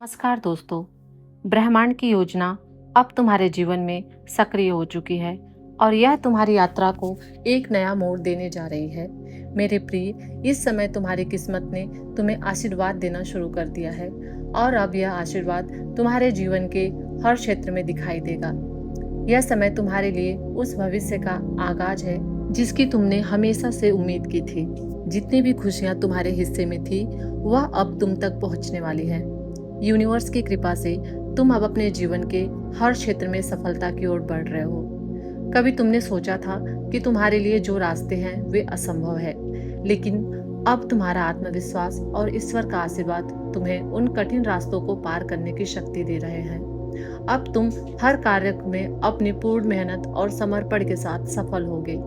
नमस्कार दोस्तों। ब्रह्मांड की योजना अब तुम्हारे जीवन में सक्रिय हो चुकी है और यह तुम्हारी यात्रा को एक नया मोड़ देने जा रही है। मेरे प्रिय, इस समय तुम्हारी किस्मत ने तुम्हें आशीर्वाद देना शुरू कर दिया है और अब यह आशीर्वाद तुम्हारे जीवन के हर क्षेत्र में दिखाई देगा। यह समय तुम्हारे लिए उस भविष्य का आगाज है जिसकी तुमने हमेशा से उम्मीद की थी। जितनी भी खुशियां तुम्हारे हिस्से में थी वह अब तुम तक पहुंचने वाली है। यूनिवर्स की कृपा से तुम अब अपने जीवन के हर क्षेत्र में सफलता की ओर बढ़ रहे हो। कभी तुमने सोचा था कि तुम्हारे लिए जो रास्ते हैं वे असंभव है, लेकिन अब तुम्हारा आत्मविश्वास और ईश्वर का आशीर्वाद तुम्हें उन कठिन रास्तों को पार करने की शक्ति दे रहे हैं। अब तुम हर कार्य में अपनी पूर्ण मेहनत और समर्पण के साथ सफल होगे।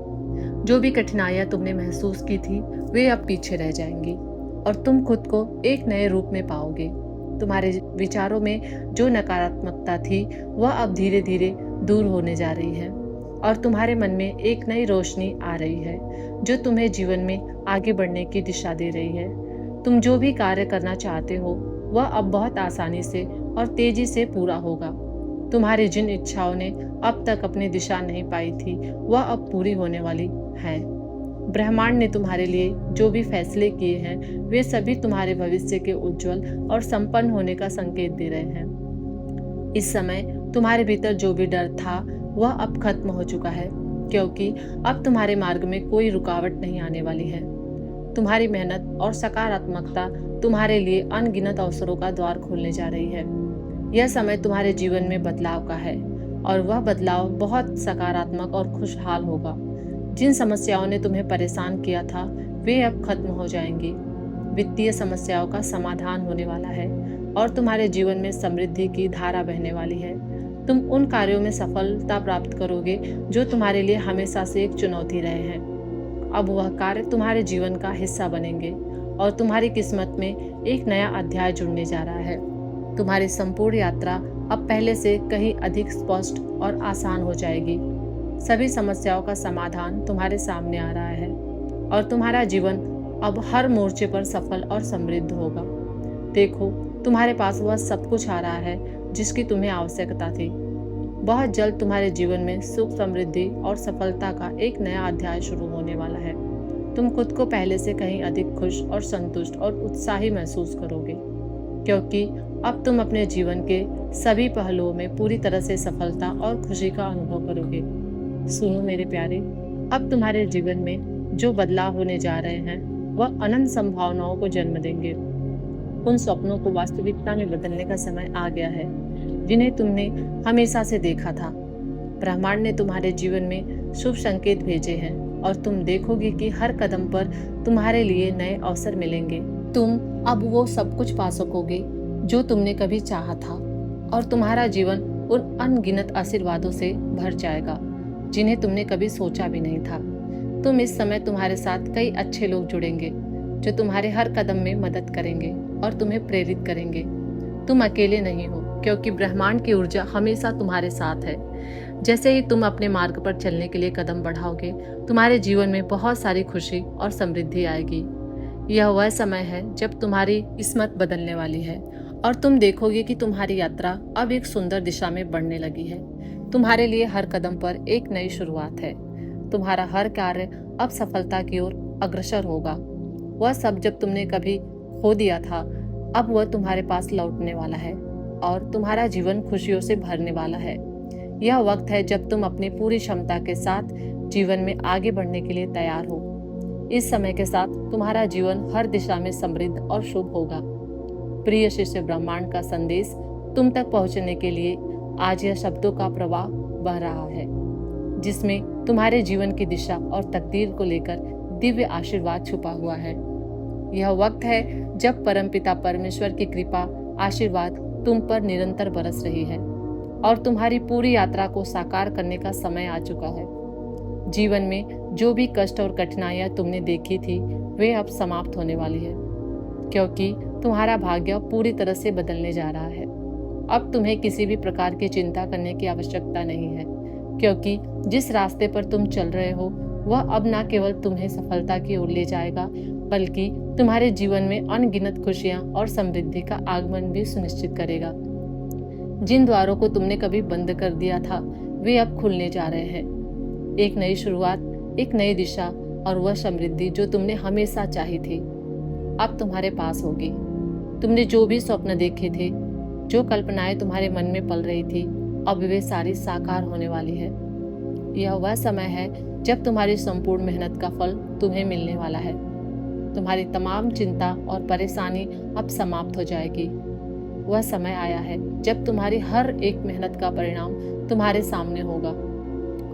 जो भी कठिनाइयां तुमने महसूस की थी वे अब पीछे रह जाएंगी और तुम खुद को एक नए रूप में पाओगे। तुम्हारे विचारों में जो नकारात्मकता थी वह अब धीरे धीरे दूर होने जा रही है और तुम्हारे मन में एक नई रोशनी आ रही है जो तुम्हें जीवन में आगे बढ़ने की दिशा दे रही है। तुम जो भी कार्य करना चाहते हो वह अब बहुत आसानी से और तेजी से पूरा होगा। तुम्हारी जिन इच्छाओं ने अब तक अपनी दिशा नहीं पाई थी वह अब पूरी होने वाली है। ब्रह्मांड ने तुम्हारे लिए जो भी फैसले किए हैं वे सभी तुम्हारे भविष्य के उज्जवल और संपन्न होने का संकेत दे रहे हैं। इस समय तुम्हारे भीतर जो भी डर था वह अब खत्म हो चुका है, क्योंकि अब तुम्हारे मार्ग में कोई रुकावट नहीं आने वाली है। तुम्हारी मेहनत और सकारात्मकता तुम्हारे लिए अनगिनत अवसरों का द्वार खोलने जा रही है। यह समय तुम्हारे जीवन में बदलाव का है और वह बदलाव बहुत सकारात्मक और खुशहाल होगा। जिन समस्याओं ने तुम्हें परेशान किया था वे अब खत्म हो जाएंगी। वित्तीय समस्याओं का समाधान होने वाला है और तुम्हारे जीवन में समृद्धि की धारा बहने वाली है। तुम उन कार्यों में सफलता प्राप्त करोगे जो तुम्हारे लिए हमेशा से एक चुनौती रहे हैं। अब वह कार्य तुम्हारे जीवन का हिस्सा बनेंगे और तुम्हारी किस्मत में एक नया अध्याय जुड़ने जा रहा है। तुम्हारी संपूर्ण यात्रा अब पहले से कहीं अधिक स्पष्ट और आसान हो जाएगी। सभी समस्याओं का समाधान तुम्हारे सामने आ रहा है और तुम्हारा जीवन अब हर मोर्चे पर सफल और समृद्ध होगा। देखो, तुम्हारे पास वह सब कुछ आ रहा है जिसकी तुम्हें आवश्यकता थी। बहुत जल्द तुम्हारे जीवन में सुख, समृद्धि और सफलता का एक नया अध्याय शुरू होने वाला है। तुम खुद को पहले से कहीं अधिक खुश और संतुष्ट और उत्साही महसूस करोगे, क्योंकि अब तुम अपने जीवन के सभी पहलुओं में पूरी तरह से सफलता और खुशी का अनुभव करोगे। सुनो मेरे प्यारे, अब तुम्हारे जीवन में जो बदलाव होने जा रहे हैं वह अनंत संभावनाओं को जन्म देंगे। उन सपनों को वास्तविकता में बदलने का समय आ गया है जिन्हें तुमने हमेशा से देखा था। ब्रह्मांड ने तुम्हारे जीवन में शुभ संकेत भेजे हैं और तुम देखोगे कि हर कदम पर तुम्हारे लिए नए अवसर मिलेंगे। तुम अब वो सब कुछ पा सकोगे जो तुमने कभी चाहा था और तुम्हारा जीवन उन अनगिनत आशीर्वादों से भर जाएगा जिन्हें तुमने कभी सोचा भी नहीं था। तुम इस समय तुम्हारे साथ कई अच्छे लोग जुड़ेंगे जो तुम्हारे हर कदम में मदद करेंगे और तुम्हें प्रेरित करेंगे। तुम अकेले नहीं हो, क्योंकि ब्रह्मांड की ऊर्जा हमेशा तुम्हारे साथ है। जैसे ही तुम अपने मार्ग पर चलने के लिए कदम बढ़ाओगे तुम्हारे जीवन में बहुत सारी खुशी और समृद्धि आएगी। यह वह समय है जब तुम्हारी किस्मत बदलने वाली है और तुम देखोगे कि तुम्हारी यात्रा अब एक सुंदर दिशा में बढ़ने लगी है। तुम्हारे लिए हर कदम पर एक नई शुरुआत है। तुम्हारा हर कार्य अब सफलता की ओर अग्रसर होगा। वह सब जब तुमने कभी खो दिया था अब वह तुम्हारे पास लौटने वाला है और तुम्हारा जीवन खुशियों से भरने वाला है। यह वक्त है जब तुम अपनी पूरी क्षमता के साथ जीवन में आगे बढ़ने के लिए तैयार हो। इस समय के साथ तुम्हारा जीवन हर दिशा में समृद्ध और शुभ होगा। प्रिय शिष्य, ब्रह्मांड का संदेश तुम तक पहुंचने के लिए आज यह शब्दों का प्रवाह बह रहा है जिसमें तुम्हारे जीवन की दिशा और तकदीर को लेकर दिव्य आशीर्वाद छुपा हुआ है। यह वक्त है जब परमपिता परमेश्वर की कृपा, आशीर्वाद तुम पर निरंतर बरस रही है और तुम्हारी पूरी यात्रा को साकार करने का समय आ चुका है। जीवन में जो भी कष्ट और कठिनाइयां तुमने देखी थी वे अब समाप्त होने वाली है, क्योंकि तुम्हारा भाग्य पूरी तरह से बदलने जा रहा है। अब तुम्हें किसी भी प्रकार की चिंता करने की आवश्यकता नहीं है, क्योंकि जिस रास्ते पर तुम चल रहे हो वह अब न केवल तुम्हें सफलता की ओर ले जाएगा, बल्कि तुम्हारे जीवन में अनगिनत खुशियां और समृद्धि का आगमन भी सुनिश्चित करेगा। जिन द्वारों को तुमने कभी बंद कर दिया था, वे अब खुलने जा रहे हैं। एक नई शुरुआत, एक नई दिशा और वह समृद्धि जो तुमने हमेशा चाही थी, अब तुम्हारे पास होगी। तुमने जो भी स्वप्न देखे थे, जो कल्पनाएं तुम्हारे मन में पल रही थी, अब वे सारी साकार होने वाली है। यह वह समय है जब तुम्हारी संपूर्ण मेहनत का फल तुम्हें मिलने वाला है। तुम्हारी तमाम चिंता और परेशानी अब समाप्त हो जाएगी। वह समय आया है जब तुम्हारी हर एक मेहनत का परिणाम तुम्हारे सामने होगा।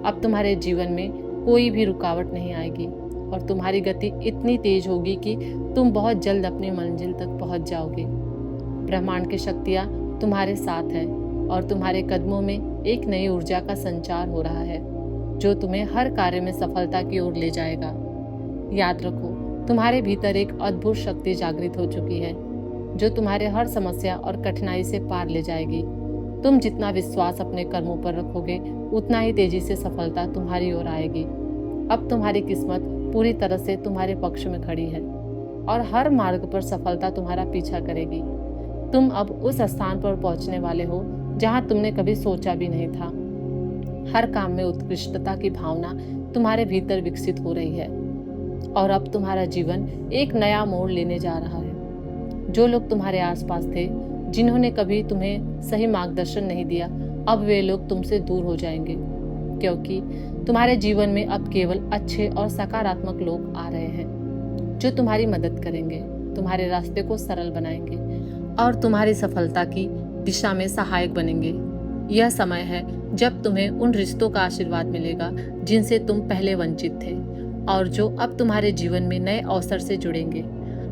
अब तुम्हारे जीवन में कोई भी रुकावट नहीं आएगी और तुम्हारी गति इतनी तेज होगी कि तुम बहुत जल्द अपनी मंजिल तक पहुंच जाओगे। ब्रह्मांड की शक्तियां तुम्हारे साथ है और तुम्हारे कदमों में एक नई ऊर्जा का संचार हो रहा है, जो तुम्हें हर कार्य में सफलता की ओर ले जाएगा। याद रखो, तुम्हारे भीतर एक अद्भुत शक्ति जागृत हो चुकी है, जो तुम्हारे हर समस्या और कठिनाई से पार ले जाएगी। तुम जितना विश्वास अपने कर्मों पर रखोगे, उतना ही तेजी से सफलता तुम्हारी ओर आएगी। अब तुम्हारी किस्मत पूरी तरह से तुम्हारे पक्ष में खड़ी है और हर मार्ग पर सफलता तुम्हारा पीछा करेगी। तुम अब उस स्थान पर पहुंचने वाले हो जहां तुमने कभी सोचा भी नहीं था। हर काम में उत्कृष्टता की भावना तुम्हारे भीतर विकसित हो रही है और अब तुम्हारा जीवन एक नया मोड़ लेने जा रहा है। जो लोग तुम्हारे आसपास थे, जिन्होंने कभी तुम्हें सही मार्गदर्शन नहीं दिया, अब वे लोग तुमसे दूर हो जाएंगे, क्योंकि तुम्हारे जीवन में अब केवल अच्छे और सकारात्मक लोग आ रहे हैं, जो तुम्हारी मदद करेंगे, तुम्हारे रास्ते को सरल बनाएंगे और तुम्हारी सफलता की दिशा में सहायक बनेंगे। यह समय है जब तुम्हें उन रिश्तों का आशीर्वाद मिलेगा जिनसे तुम पहले वंचित थे और जो अब तुम्हारे जीवन में नए अवसर से जुड़ेंगे।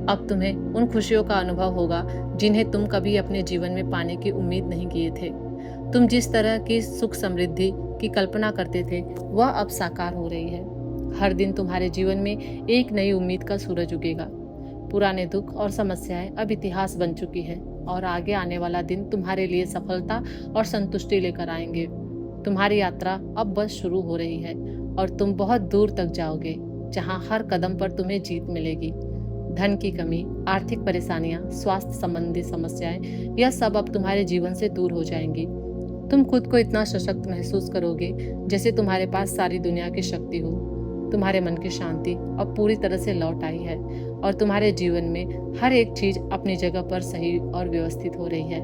अब तुम्हें उन खुशियों का अनुभव होगा जिन्हें तुम कभी अपने जीवन में पाने की उम्मीद नहीं किए थे। तुम जिस तरह की सुख समृद्धि की कल्पना करते थे, वह अब साकार हो रही है। हर दिन तुम्हारे जीवन में एक नई उम्मीद का सूरज उगेगा। पुराने दुख और समस्याएं अब इतिहास बन चुकी है और आगे आने वाला दिन तुम्हारे लिए सफलता और संतुष्टि लेकर आएंगे। तुम्हारी यात्रा अब बस शुरू हो रही है और तुम बहुत दूर तक जाओगे, जहां हर कदम पर तुम्हें जीत मिलेगी। धन की कमी, आर्थिक परेशानियां, स्वास्थ्य संबंधी समस्याएं, यह सब अब तुम्हारे जीवन से दूर हो जाएंगी। तुम खुद को इतना सशक्त महसूस करोगे जैसे तुम्हारे पास सारी दुनिया की शक्ति हो। तुम्हारे मन की शांति अब पूरी तरह से लौट आई है और तुम्हारे जीवन में हर एक चीज अपनी जगह पर सही और व्यवस्थित हो रही है।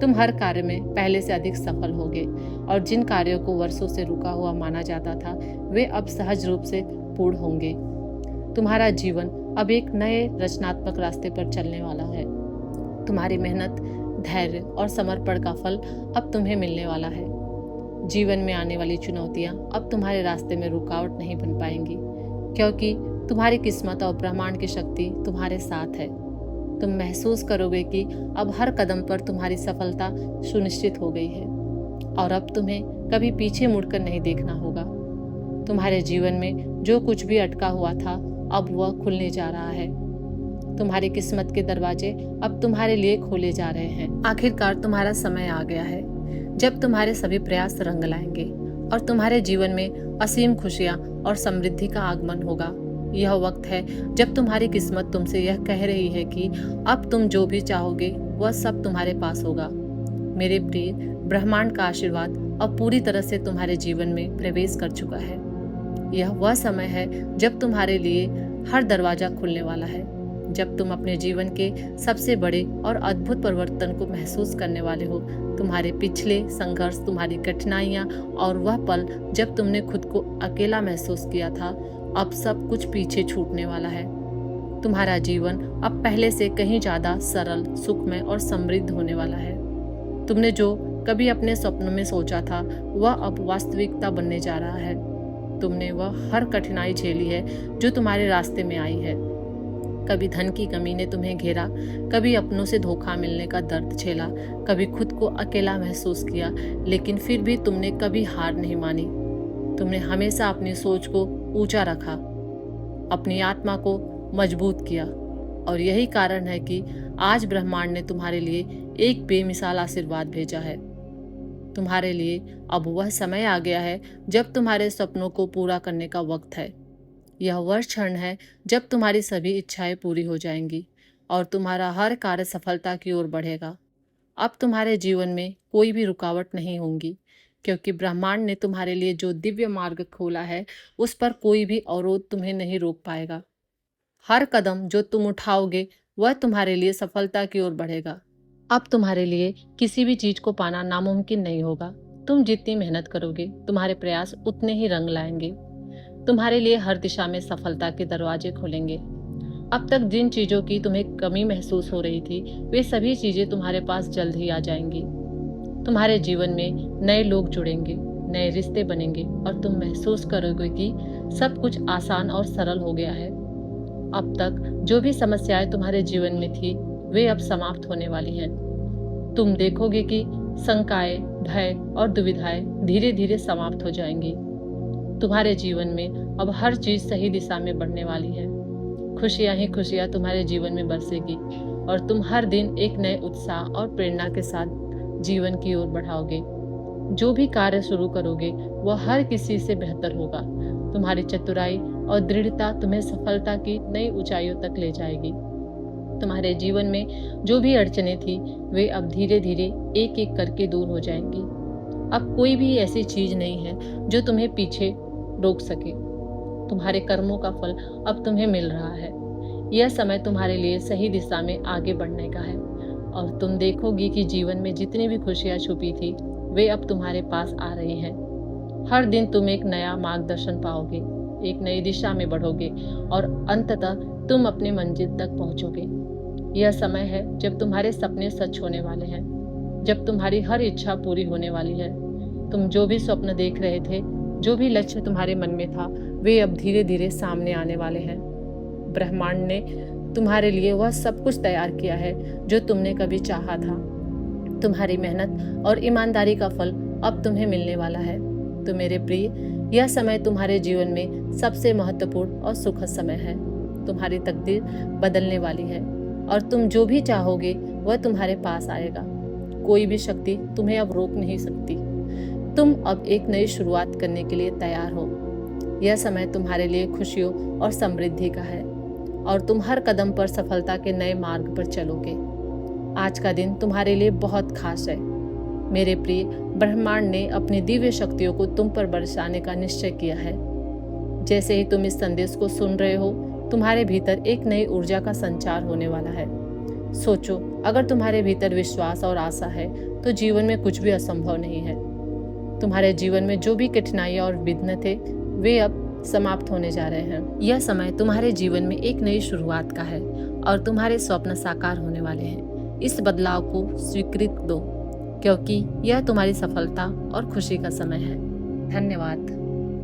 तुम हर कार्य में पहले से अधिक सफल होगे और जिन कार्यों को वर्षों से रुका हुआ माना जाता था, वे अब सहज रूप से पूर्ण होंगे। तुम्हारा जीवन अब एक नए रचनात्मक रास्ते पर चलने वाला है। तुम्हारी मेहनत, धैर्य और समर्पण का फल अब तुम्हें मिलने वाला है। जीवन में आने वाली चुनौतियां अब तुम्हारे रास्ते में रुकावट नहीं बन पाएंगी, क्योंकि तुम्हारी किस्मत और ब्रह्मांड की शक्ति तुम्हारे साथ है। तुम महसूस करोगे कि अब हर कदम पर तुम्हारी सफलता सुनिश्चित हो गई है और अब तुम्हें कभी पीछे मुड़कर नहीं देखना होगा। तुम्हारे जीवन में जो कुछ भी अटका हुआ था, अब वह खुलने जा रहा है। तुम्हारी किस्मत के दरवाजे अब तुम्हारे लिए खोले जा रहे हैं। आखिरकार तुम्हारा समय आ गया है जब तुम्हारे सभी प्रयास रंग लाएंगे और तुम्हारे जीवन में असीम खुशियां और समृद्धि का आगमन होगा। यह वक्त है जब तुम्हारी किस्मत तुमसे यह कह रही है कि अब तुम जो भी चाहोगे वह सब तुम्हारे पास होगा। मेरे प्रिय, ब्रह्मांड का आशीर्वाद अब पूरी तरह से तुम्हारे जीवन में प्रवेश कर चुका है। यह वह समय है जब तुम्हारे लिए हर दरवाजा खुलने वाला है, जब तुम अपने जीवन के सबसे बड़े और अद्भुत परिवर्तन को महसूस करने वाले हो। तुम्हारे पिछले संघर्ष, तुम्हारी कठिनाइयां और वह पल जब तुमने खुद को अकेला महसूस किया था, अब सब कुछ पीछे छूटने वाला है। तुम्हारा जीवन अब पहले से कहीं ज्यादा सरल, सुखमय और समृद्ध होने वाला है। तुमने जो कभी अपने स्वप्न में सोचा था, वह अब वास्तविकता बनने जा रहा है। तुमने वह हर कठिनाई झेली है जो तुम्हारे रास्ते में आई है। कभी धन की कमी ने तुम्हें घेरा, कभी अपनों से धोखा मिलने का दर्द झेला, कभी खुद को अकेला महसूस किया, लेकिन फिर भी तुमने कभी हार नहीं मानी। तुमने हमेशा अपनी सोच को ऊंचा रखा, अपनी आत्मा को मजबूत किया और यही कारण है कि आज ब्रह्मांड ने तुम्हारे लिए एक बेमिसाल आशीर्वाद भेजा है। तुम्हारे लिए अब वह समय आ गया है जब तुम्हारे सपनों को पूरा करने का वक्त है। यह वह क्षण है जब तुम्हारी सभी इच्छाएं पूरी हो जाएंगी और तुम्हारा हर कार्य सफलता की ओर बढ़ेगा। अब तुम्हारे जीवन में कोई भी रुकावट नहीं होंगी, क्योंकि ब्रह्मांड ने तुम्हारे लिए जो दिव्य मार्ग खोला है उस पर कोई भी अवरोध तुम्हें नहीं रोक पाएगा। हर कदम जो तुम उठाओगे वह तुम्हारे लिए सफलता की ओर बढ़ेगा। अब तुम्हारे लिए किसी भी चीज को पाना नामुमकिन नहीं होगा। तुम जितनी मेहनत करोगे तुम्हारे प्रयास उतने ही रंग लाएंगे। तुम्हारे लिए हर दिशा में सफलता के दरवाजे खुलेंगे। अब तक जिन चीजों की तुम्हें कमी महसूस हो रही थी वे सभी चीजें तुम्हारे पास जल्द ही आ जाएंगी। तुम्हारे जीवन में नए लोग जुड़ेंगे, नए रिश्ते बनेंगे और तुम महसूस करोगे कि सब कुछ आसान और सरल हो गया है। अब तक जो भी समस्याएं तुम्हारे जीवन में थी वे अब समाप्त होने वाली हैं। तुम देखोगे कि शंकाएं, भय और दुविधाएं धीरे धीरे समाप्त हो जाएंगी। तुम्हारे जीवन में अब हर चीज सही दिशा में बढ़ने वाली है। खुशियां ही खुशियां तुम्हारे जीवन में बरसेगी और तुम हर दिन एक नए उत्साह और प्रेरणा के साथ जीवन की ओर बढ़ाओगे। जो भी कार्य शुरू करोगे वह हर किसी से बेहतर होगा। तुम्हारी चतुराई और दृढ़ता तुम्हें सफलता की नई ऊंचाइयों तक ले जाएगी। तुम्हारे जीवन में जो भी अड़चनें थी वे अब धीरे धीरे एक एक करके दूर हो जाएंगी। अब कोई भी ऐसी चीज नहीं है जो तुम्हें पीछे रोक सके। तुम्हारे कर्मों का फल अब तुम्हें मिल रहा है। यह समय तुम्हारे लिए सही दिशा में आगे बढ़ने का है और तुम देखोगी कि जीवन में जितनी भी खुशियां छुपी थी वे अब तुम्हारे पास आ रही हैं। हर दिन तुम एक नया मार्गदर्शन पाओगे, एक नई दिशा में बढ़ोगे और अंततः तुम अपने मंजिल तक पहुंचोगे। यह समय है जब तुम्हारे सपने सच होने वाले हैं, जब तुम्हारी हर इच्छा पूरी होने वाली है। तुम जो भी स्वप्न देख रहे थे, जो भी लक्ष्य तुम्हारे मन में था, वे अब धीरे धीरे सामने आने वाले हैं। ब्रह्मांड ने तुम्हारे लिए वह सब कुछ तैयार किया है जो तुमने कभी चाहा था। तुम्हारी मेहनत और ईमानदारी का फल अब तुम्हें मिलने वाला है। तो मेरे प्रिय, यह समय तुम्हारे जीवन में सबसे महत्वपूर्ण और सुखद समय है। तुम्हारी तकदीर बदलने वाली है और तुम जो भी चाहोगे वह तुम्हारे पास आएगा। कोई भी शक्ति तुम्हें अब रोक नहीं सकती। तुम अब एक नई शुरुआत करने के लिए तैयार हो। यह समय तुम्हारे लिए खुशियों और समृद्धि का है और तुम हर कदम पर सफलता के नए मार्ग पर चलोगे। आज का दिन तुम्हारे लिए बहुत खास है। मेरे प्रिय, ब्रह्मांड ने अपनी दिव्य शक्तियों को तुम पर बरसाने का निश्चय किया है। जैसे ही तुम इस संदेश को सुन रहे हो, तुम्हारे भीतर एक नई ऊर्जा का संचार होने वाला है। सोचो, अगर तुम्हारे भीतर विश्वास और आशा है तो जीवन में कुछ भी असंभव नहीं है। तुम्हारे जीवन में जो भी कठिनाइयां और विघ्न थे वे अब समाप्त होने जा रहे हैं। यह समय तुम्हारे जीवन में एक नई शुरुआत का है और तुम्हारे स्वप्न साकार होने वाले हैं। इस बदलाव को स्वीकृत दो, क्योंकि यह तुम्हारी सफलता और खुशी का समय है। धन्यवाद।